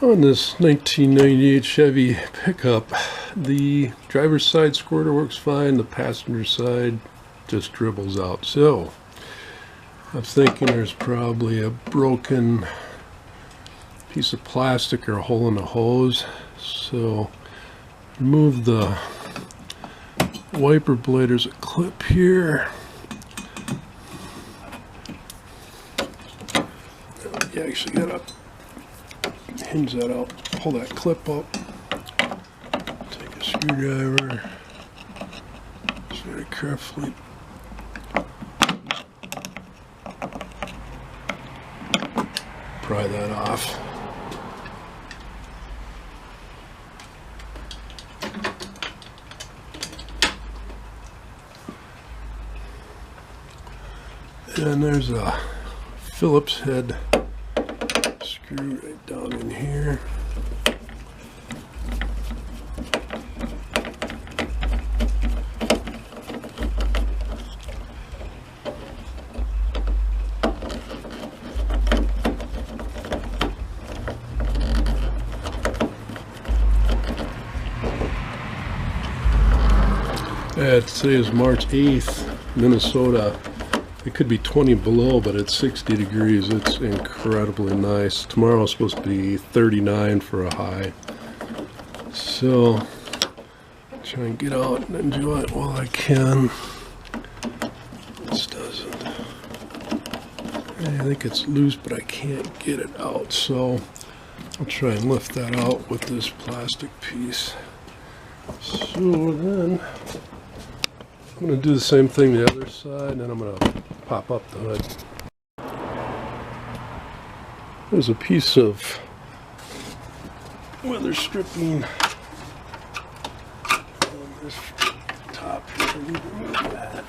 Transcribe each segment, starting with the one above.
On this 1998 Chevy pickup, the driver's side squirter works fine, the passenger side just dribbles out. So I'm thinking there's probably a broken piece of plastic or a hole in the hose. So remove the wiper blade. There's a clip here. You actually gotta hinge that out, pull that clip up, take a screwdriver, just very carefully pry that off. And there's a Phillips head screw right down in here. Today is March 8th, Minnesota. It could be 20 below, but it's 60 degrees. It's incredibly nice. Tomorrow is supposed to be 39 for a high. So, try and get out and enjoy it while I can. This doesn't. I think it's loose, but I can't get it out. So, I'll try and lift that out with this plastic piece. So then, I'm going to do the same thing the other side, and then I'm going to pop up the hood. There's a piece of weather stripping on this top here. I need to remove that.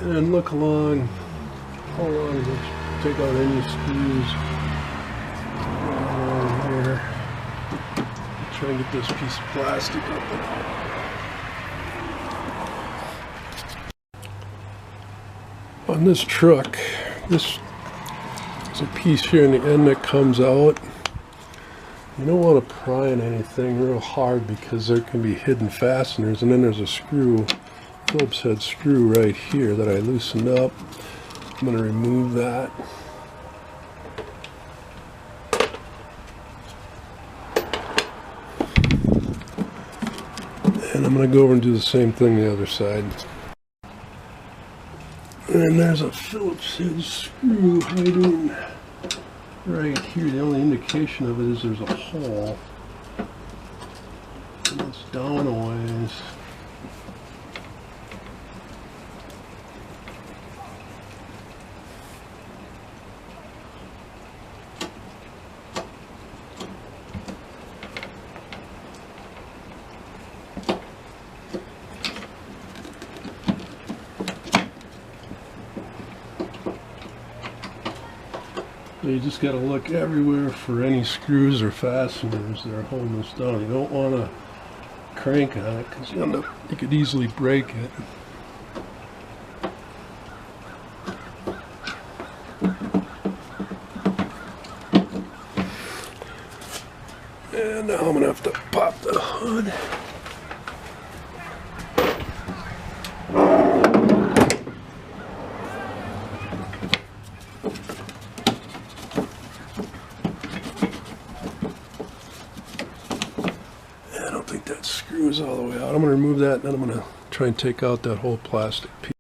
And then look along how long it take out any screws. Here. Try and get this piece of plastic up and out. On this truck, this is a piece here in the end that comes out. You don't want to pry on anything real hard because there can be hidden fasteners, and then there's a screw, Phillips head screw right here that I loosened up. I'm going to remove that. And I'm going to go over and do the same thing the other side. And there's a Phillips head screw hiding right here. The only indication of it is there's a hole. And it's down a ways. So you just got to look everywhere for any screws or fasteners that are holding this down. You don't want to crank on it because you could easily break it. And now I'm going to have to pop the hood. That screws all the way out. I'm going to remove that, and then I'm going to try and take out that whole plastic piece.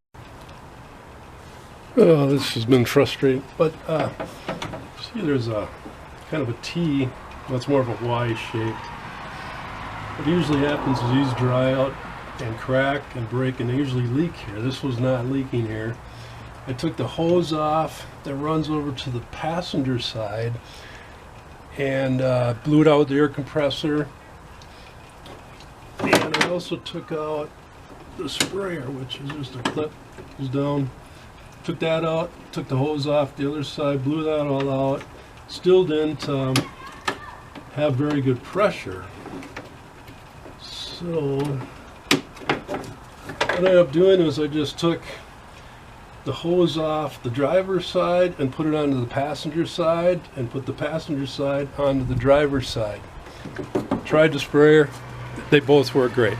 Oh, this has been frustrating, but see, there's a kind of a T. That's more of a Y shape. What usually happens is these dry out and crack and break, and they usually leak here. This was not leaking here. I took the hose off that runs over to the passenger side and blew it out with the air compressor. And I also took out the sprayer, which is just a clip, goes down. Took that out, took the hose off the other side, blew that all out. Still didn't have very good pressure. So what I ended up doing was I just took the hose off the driver's side and put it onto the passenger side, and put the passenger side onto the driver's side. Tried the sprayer. They both work great.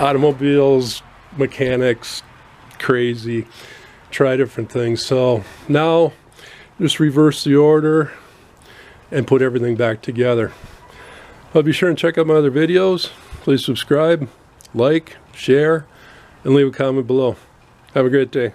Automobiles, mechanics, crazy. Try different things. So now just reverse the order and put everything back together. But be sure and check out my other videos. Please subscribe, like, share, and leave a comment below. Have a great day.